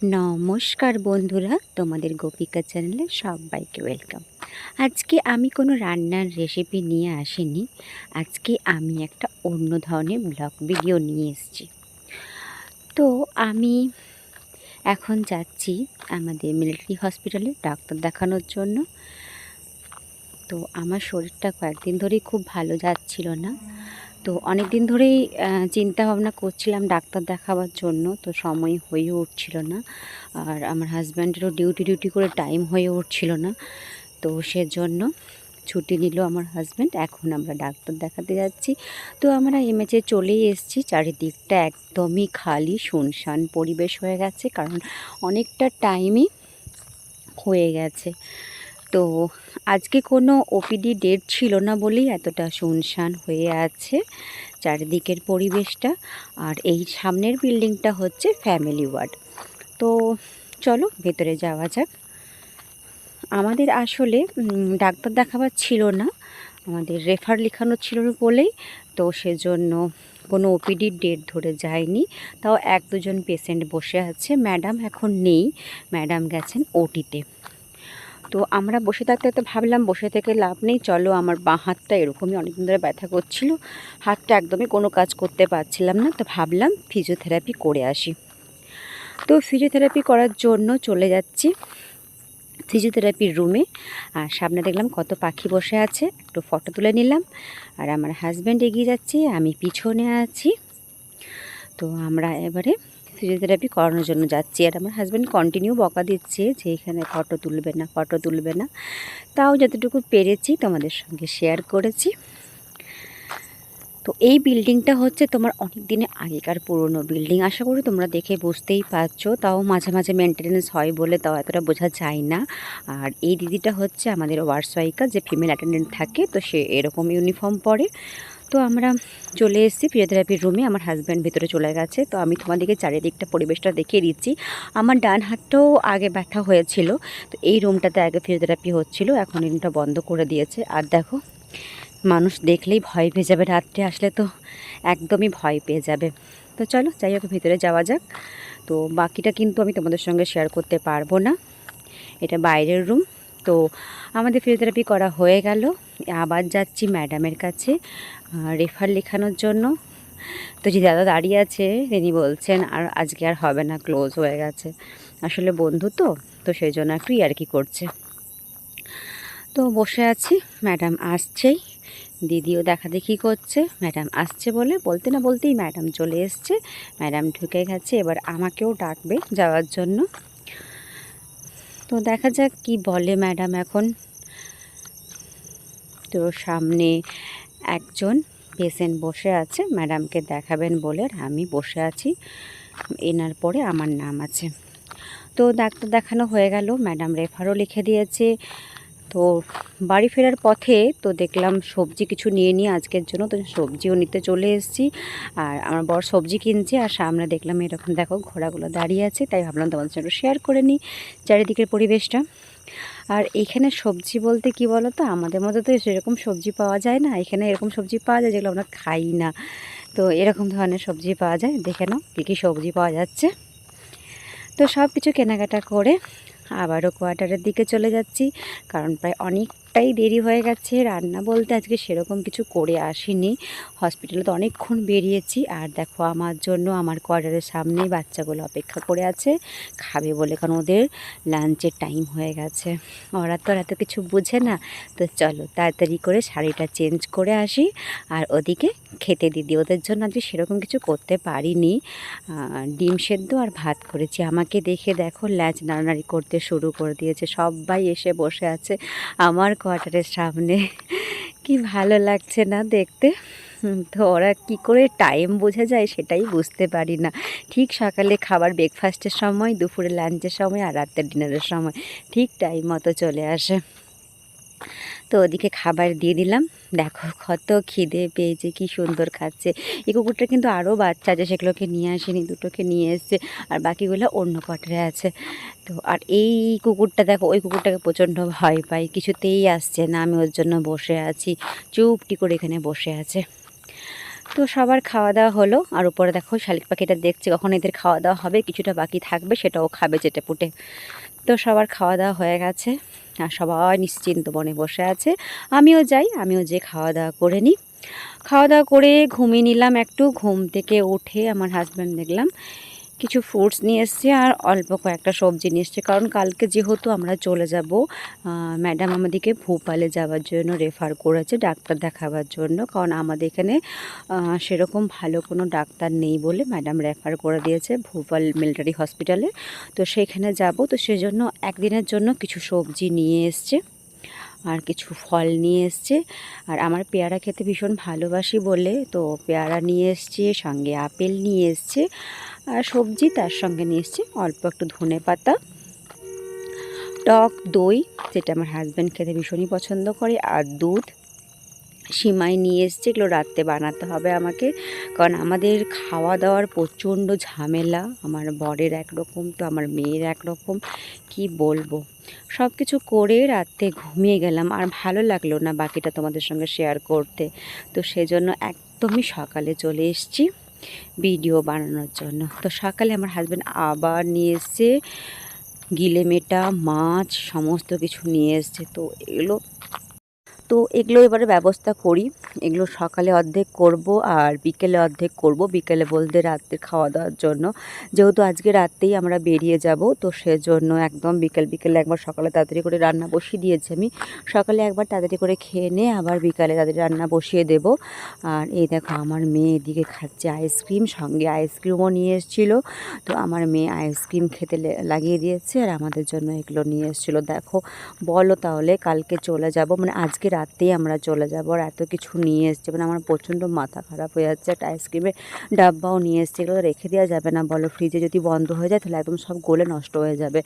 নমস্কার বন্ধুরা, তোমাদের গোপিকা চ্যানেলে সবাইকে ওয়েলকাম। আজকে আমি কোনো রান্নার রেসিপি নিয়ে আসিনি। আজকে আমি একটা অন্য ধরনের ব্লগ ভিডিও নিয়ে এসেছি। তো আমি এখন যাচ্ছি আমাদের মিলিটারি হসপিটালে ডাক্তার দেখানোর জন্য। তো আমার শরীরটা কয়েকদিন ধরেই খুব ভালো যাচ্ছিল না। তো অনেক দিন ধরেই চিন্তা ভাবনা করছিলাম ডাক্তার দেখাবার জন্য, তো সময় হয়ে উঠছিল না। আর আমার হাজব্যান্ডেরও ডিউটি করে টাইম হয়ে উঠছিল না। তো সেজন্য ছুটি নিল আমার হাজব্যান্ড। এখন আমরা ডাক্তার দেখাতে যাচ্ছি। তো আমরা এমএচে চলেই এসেছি। চারিদিকটা একদমই খালি শুনশান পরিবেশ হয়ে গেছে, কারণ অনেকটা টাইমই হয়ে গেছে। তো আজকে কোনো ওপিডি ডেট ছিল না বলেই এতটা শুনশান হয়ে আছে চারিদিকের পরিবেশটা। আর এই সামনের বিল্ডিংটা হচ্ছে ফ্যামিলি ওয়ার্ড। তো চলো ভেতরে যাওয়া যাক। আমাদের আসলে ডাক্তার দেখাবার ছিল না, আমাদের রেফার লেখানো ছিল বলেই তো সেজন্য কোনো ওপিডির ডেট ধরে যায়নি। তাও এক দুজন পেশেন্ট বসে আছে। ম্যাডাম এখন নেই, ম্যাডাম গেছেন ওটিতে। তো আমরা বসে থাকতে তো ভাবলাম বসে থেকে লাভ নেই, চলো আমার বাঁ হাতটা এরকমই অনেকদিন ধরে ব্যথা করছিল, হাতটা একদমই কোনো কাজ করতে পারছিলাম না। তো ভাবলাম ফিজিওথেরাপি করে আসি। তো ফিজিওথেরাপি করার জন্য চলে যাচ্ছি ফিজিওথেরাপির রুমে। আর সামনে দেখলাম কত পাখি বসে আছে, একটু ফটো তুলে নিলাম। আর আমার হাজব্যান্ড এগিয়ে যাচ্ছে, আমি পিছনে আছি। তো আমরা এবারে ফিজিওথেরাপি করানোর জন্য যাচ্ছি। আর আমার হাজব্যান্ড কন্টিনিউ বকা দিচ্ছে যে এখানে ফটো তুলবে না। তাও যতটুকু পেরেছি তোমাদের সঙ্গে শেয়ার করেছি। তো এই বিল্ডিংটা হচ্ছে তোমার অনেক দিনের আগেকার পুরনো বিল্ডিং, আশা করি তোমরা দেখে বুঝতেই পারছো। তাও মাঝে মাঝে মেনটেনেন্স হয় বলে তাও এতটা বোঝা যায় না। আর এই দিদিটা হচ্ছে আমাদের ওয়ার্ডসওয়াইকার, যে ফিমেল অ্যাটেন্ডেন্ট থাকে, তো সে এরকম ইউনিফর্ম পরে। তো আমরা চলে এসেছি ফিজিওথেরাপির রুমে। আমার হাজব্যান্ড ভিতরে চলে গেছে। তো আমি তোমাদেরকে চারিদিকটা পরিবেশটা দেখিয়ে দিচ্ছি। আমার ডান হাতটাও আগে ব্যথা হয়েছিল, তো এই রুমটাতে আগে ফিজিওথেরাপি হচ্ছিল, এখন এই রুমটা বন্ধ করে দিয়েছে। আর দেখো, মানুষ দেখলেই ভয় পেয়ে যাবে, রাত্রে আসলে তো একদমই ভয় পেয়ে যাবে। তো চলো যাই হোক ভিতরে যাওয়া যাক। তো বাকিটা কিন্তু আমি তোমাদের সঙ্গে শেয়ার করতে পারবো না, এটা বাইরের রুম। তো আমাদের ফিজিওথেরাপি করা হয়ে গেল। আবার যাচ্ছি ম্যাডামের কাছে রেফার লেখানোর জন্য। তো যে দাদা দাঁড়িয়ে আছে তিনি বলছেন আর আজকে আর হবে না, ক্লোজ হয়ে গেছে। আসলে বন্ধু তো তো সেই জন্য একটু ইয়ার্কি করছে। তো বসে আছি, ম্যাডাম আসছেই। দিদিও দেখাদেখি করছে। ম্যাডাম আসছে বলতে না বলতেই ম্যাডাম চলে এসছে। ম্যাডাম ঢুকে গেছে, এবার আমাকেও ডাকবে যাওয়ার জন্য। তো দেখা যাক কি বলে ম্যাডাম এখন। তো সামনে একজন পেশেন্ট বসে আছে, ম্যাডামকে দেখাবেন বলে, আর আমি বসে আছি, এনার পরে আমার নাম আছে। তো ডাক্তার দেখানো হয়ে গেল, ম্যাডাম রেফারও লিখে দিয়েছে। তো বাড়ি ফেরার পথে তো দেখলাম সবজি কিছু নিয়ে আজকের জন্য, তো সবজিও নিতে চলে এসেছি। আর আমার বর সবজি কিনছে, আর সামনে দেখলাম এরকম দেখো ঘোড়াগুলো দাঁড়িয়ে আছে, তাই ভাবলাম তোমাদের সঙ্গে শেয়ার করে নিই চারিদিকের পরিবেশটা। আর এখানে সবজি বলতে কি বলো তো, আমাদের মধ্যে তো সেরকম সবজি পাওয়া যায় না, এখানে এরকম সবজি পাওয়া যায় যেগুলো আমরা খাই না। তো এরকম ধরনের সবজি পাওয়া যায়, দেখে নাও কী কী সবজি পাওয়া যাচ্ছে। তো সব কিছু কেনাকাটা করে আবারও কোয়ার্টারের দিকে চলে যাচ্ছি, কারণ প্রায় অনেকটাই দেরি হয়ে গেছে। রান্না বলতে আজকে সেরকম কিছু করে আসিনি, হসপিটালে তো অনেকক্ষণ বেরিয়েছি। আর দেখো আমার জন্য আমার কোয়ার্টারের সামনেই বাচ্চাগুলো অপেক্ষা করে আছে খাবে বলে, কারণ ওদের লাঞ্চের টাইম হয়ে গেছে। ওরা তো আর এত কিছু বুঝে না। তো চলো তাড়াতাড়ি করে শাড়িটা চেঞ্জ করে আসি আর ওদিকে খেতে দিদি। ওদের জন্য আজকে সেরকম কিছু করতে পারিনি, ডিম সেদ্ধ আর ভাত করেছি। আমাকে দেখে দেখো ল্যাচ নাড়ানাড়ি করতে শুরু করে দিয়েছে, সবাই এসে বসে আছে আমার কোয়ার্টারের সামনে। কি ভালো লাগছে না দেখতে। তো ওরা কী করে টাইম বোঝা যায় সেটাই বুঝতে পারি না। ঠিক সকালে খাবার ব্রেকফাস্টের সময়, দুপুরে লাঞ্চের সময় আর রাতের ডিনারের সময় ঠিক টাইম মতো চলে আসে। তো ওদিকে খাবার দিয়ে দিলাম। দেখো কত খিদে পেয়েছে, কি সুন্দর খাচ্ছে। এই কুকুরটা কিন্তু আরও বাচ্চা আছে, সেগুলোকে নিয়ে আসেনি, দুটোকে নিয়ে এসছে, আর বাকিগুলো অন্য কোয়ার্টারে আছে। তো আর এই কুকুরটা দেখো, ওই কুকুরটাকে প্রচণ্ড ভয় পাই, কিছুতেই আসছে না। আমি ওর জন্য বসে আছি, চুপটি করে এখানে বসে আছে। তো সবার খাওয়া দাওয়া হলো, আর উপরে দেখো শালিক পাখিটা দেখছে কখন এদের খাওয়া দাওয়া হবে, কিছুটা বাকি থাকবে সেটাও খাবে চেটেপুটে। তো সবার খাওয়া দাওয়া হয়ে গেছে আর সবাই নিশ্চিন্ত মনে বসে আছে। আমিও যাই, আমিও যে খাওয়া দাওয়া করে নিই। খাওয়া দাওয়া করে ঘুমিয়ে নিলাম একটু। ঘুম থেকে উঠে আমার হাজব্যান্ড দেখলাম কিছু ফ্রুটস নিয়ে এসছে আর অল্প কয়েকটা সবজি নিয়ে এসছে, কারণ কালকে যেহেতু আমরা চলে যাব, ম্যাডাম আমাদেরকে ভোপালে যাওয়ার জন্য রেফার করেছে ডাক্তার দেখাবার জন্য, কারণ আমাদের এখানে সেরকম ভালো কোনো ডাক্তার নেই বলে ম্যাডাম রেফার করে দিয়েছে ভোপাল মিলিটারি হসপিটালে। তো সেখানে যাব, তো সেজন্য একদিনের জন্য কিছু সবজি নিয়ে এসছে আর কিছু ফল নিয়ে এসছে। আর আমার পেয়ারা খেতে ভীষণ ভালোবাসি বলে তো পেয়ারা নিয়ে এসছে, সঙ্গে আপেল নিয়ে এসছে, আর সবজি তার সঙ্গে নিয়ে এসছে অল্প একটু ধনেপাতা, টক দই যেটা আমার হাজব্যান্ড খেতে ভীষণই পছন্দ করে, আর দুধ, সিমাই নিয়ে এসছে। এগুলো রাত্রে বানাতে হবে আমাকে, কারণ আমাদের খাওয়া দাওয়ার প্রচণ্ড ঝামেলা। আমার বরের একরকম, তো আমার মেয়ের একরকম, কি বলবো। সব কিছু করে রাত্রে ঘুমিয়ে গেলাম, আর ভালো লাগলো না বাকিটা তোমাদের সঙ্গে শেয়ার করতে। তো সেজন্য একদমই সকালে চলে এসেছি ভিডিও বানানোর জন্য। তো সকালে আমার হাজব্যান্ড আবার নিয়ে এসছে গিলে মেটা মাছ, সমস্ত কিছু নিয়ে এসছে। তো এগুলো এবারে ব্যবস্থা করি। এগুলো সকালে অর্ধেক করব আর বিকেলে অর্ধেক করব। বিকেলে বলতে রাত্রে খাওয়া দাওয়ার জন্য, যেহেতু আজকে রাত্রেই আমরা বেরিয়ে যাব, তো সেজন্য একদম বিকেলে একবার সকালে তাড়াতাড়ি করে রান্না বসিয়ে দিয়েছি আমি। সকালে একবার তাড়াতাড়ি করে খেয়ে নিয়ে আবার বিকালে তাড়াতাড়ি রান্না বসিয়ে দেব। আর এই দেখো আমার মেয়ে এদিকে খাচ্ছে আইসক্রিম, সঙ্গে আইসক্রিমও নিয়ে এসেছিলো। তো আমার মেয়ে আইসক্রিম খেতে লাগিয়ে দিয়েছে আর আমাদের জন্য এগুলো নিয়ে এসেছিলো। দেখো বলো তাহলে কালকে চলে যাব, মানে আজকে রাতেই আমরা চলে যাব, আর এত কিছু নিয়ে এসছে, মানে আমার প্রচণ্ড মাথা খারাপ হয়ে যাচ্ছে। একটা আইসক্রিমের ডাব্বাও নিয়ে এসছে, এগুলো রেখে দেওয়া যাবে না বলো, ফ্রিজে যদি বন্ধ হয়ে যায় তাহলে একদম সব গলে নষ্ট হয়ে যাবে।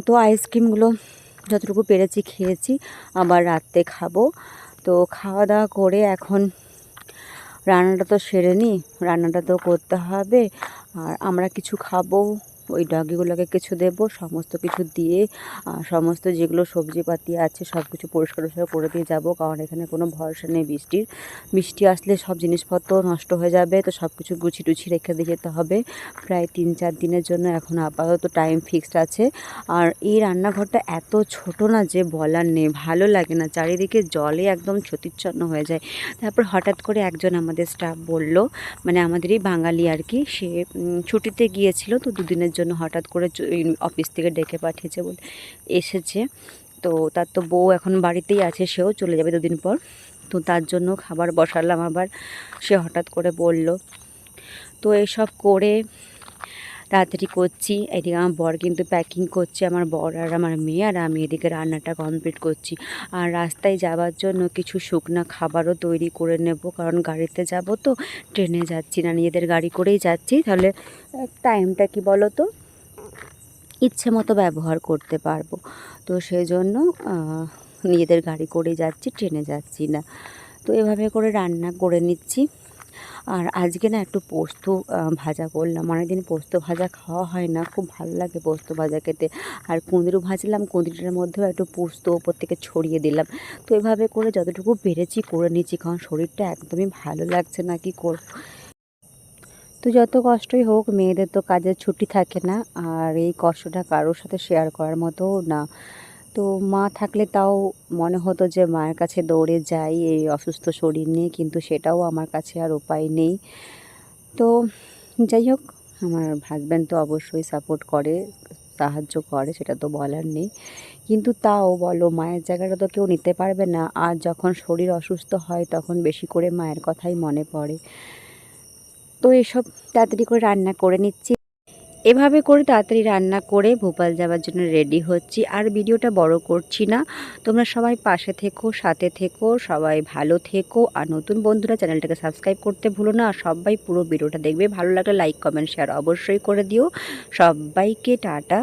তো আইসক্রিমগুলো যতটুকু পেরেছি খেয়েছি, আবার রাত্রে খাবো। তো খাওয়া দাওয়া করে এখন রান্নাটা তো সেরে নিই, রান্নাটা তো করতে হবে। আর আমরা কিছু খাবো, ওই ডগিগুলোকে কিছু দেবো, সমস্ত কিছু দিয়ে সমস্ত যেগুলো সবজিপাতি আছে সব কিছু পরিষ্কার করে দিয়ে যাব, কারণ এখানে কোনো ভরসা নেই বৃষ্টি আসলে সব জিনিসপত্র নষ্ট হয়ে যাবে। তো সব কিছু গুছিয়ে টুছিয়ে রেখে দিয়ে যেতে হবে প্রায় 3-4 দিনের জন্য। এখন আপাতত টাইম ফিক্সড আছে। আর এই রান্নাঘরটা এত ছোট না যে বলার নেই, ভালো লাগে না, চারিদিকে জলে একদম ছতিচ্ছন্ন হয়ে যায়। তারপর হঠাৎ করে একজন আমাদের স্টাফ বলল, মানে আমাদেরই বাঙালি আর কি, সে ছুটিতে গিয়েছিল, তো দুদিনের জন্য হঠাৎ করে অফিস থেকে ডেকে পাঠিয়েছে বলে এসেছে। তো তার তো বউ এখন বাড়িতেই আছে, সেও চলে যাবে 2 দিন পর। তো তার জন্য খাবার বসালাম আবার, সে হঠাৎ করে বলল। তো এসব করে তাড়াতাড়ি করছি। এদিকে আমার বর কিন্তু প্যাকিং করছে, আমার বর আর আমার মেয়ে, আর আমি এদিকে রান্নাটা কমপ্লিট করছি। আর রাস্তায় যাওয়ার জন্য কিছু শুকনো খাবারও তৈরি করে নেব, কারণ গাড়িতে যাব, তো ট্রেনে যাচ্ছি না, নিজেদের গাড়ি করেই যাচ্ছি। তাহলে টাইমটা কি বলো তো ইচ্ছে মতো ব্যবহার করতে পারবো। তো সেই জন্য নিজেদের গাড়ি করে যাচ্ছি, ট্রেনে যাচ্ছি না। তো এভাবে করে রান্না করে নিচ্ছি। আর আজকে না একটু পোস্ত ভাজা করলাম, অনেকদিন পোস্ত ভাজা খাওয়া হয় না, খুব ভালো লাগে পোস্ত ভাজা খেতে। আর কুঁদরু ভাজলাম, কুঁদরুটার মধ্যেও একটু পোস্ত ওপর থেকে ছড়িয়ে দিলাম। তো এভাবে করে যতটুকু পেরেছি করে নিচ্ছি, কারণ শরীরটা একদমই ভালো লাগছে না, কি করব। তো যত কষ্টই হোক, মেয়েদের তো কাজের ছুটি থাকে না, আর এই কষ্টটা কারোর সাথে শেয়ার করার মতো না। তো মা থাকলে তাও মনে হতো যে মায়ের কাছে দৌড়ে যাই এই অসুস্থ শরীর নিয়ে, কিন্তু সেটাও আমার কাছে আর উপায় নেই। তো যাই হোক, আমার হাজব্যান্ড তো অবশ্যই সাপোর্ট করে, সাহায্য করে, সেটা তো বলার নেই। কিন্তু তাও বলো, মায়ের জায়গাটা তো কেউ নিতে পারবে না। আর যখন শরীর অসুস্থ হয় তখন বেশি করে মায়ের কথাই মনে পড়ে। তো এসব তাড়াতাড়ি করে রান্না করে নিচ্ছি। এভাবে করে তাড়াতাড়ি রান্না করে ভোপাল যাওয়ার জন্য রেডি হচ্ছি। আর ভিডিওটা বড় করছি না, তোমরা সবাই পাশে থেকো, সাথে থেকো, সবাই ভালো থেকো। আর নতুন বন্ধুরা চ্যানেলটাকে সাবস্ক্রাইব করতে ভুলো না। আর সবাই পুরো ভিডিওটা দেখবে, ভালো লাগলে লাইক কমেন্ট শেয়ার অবশ্যই করে দিও। সবাইকে টাটা।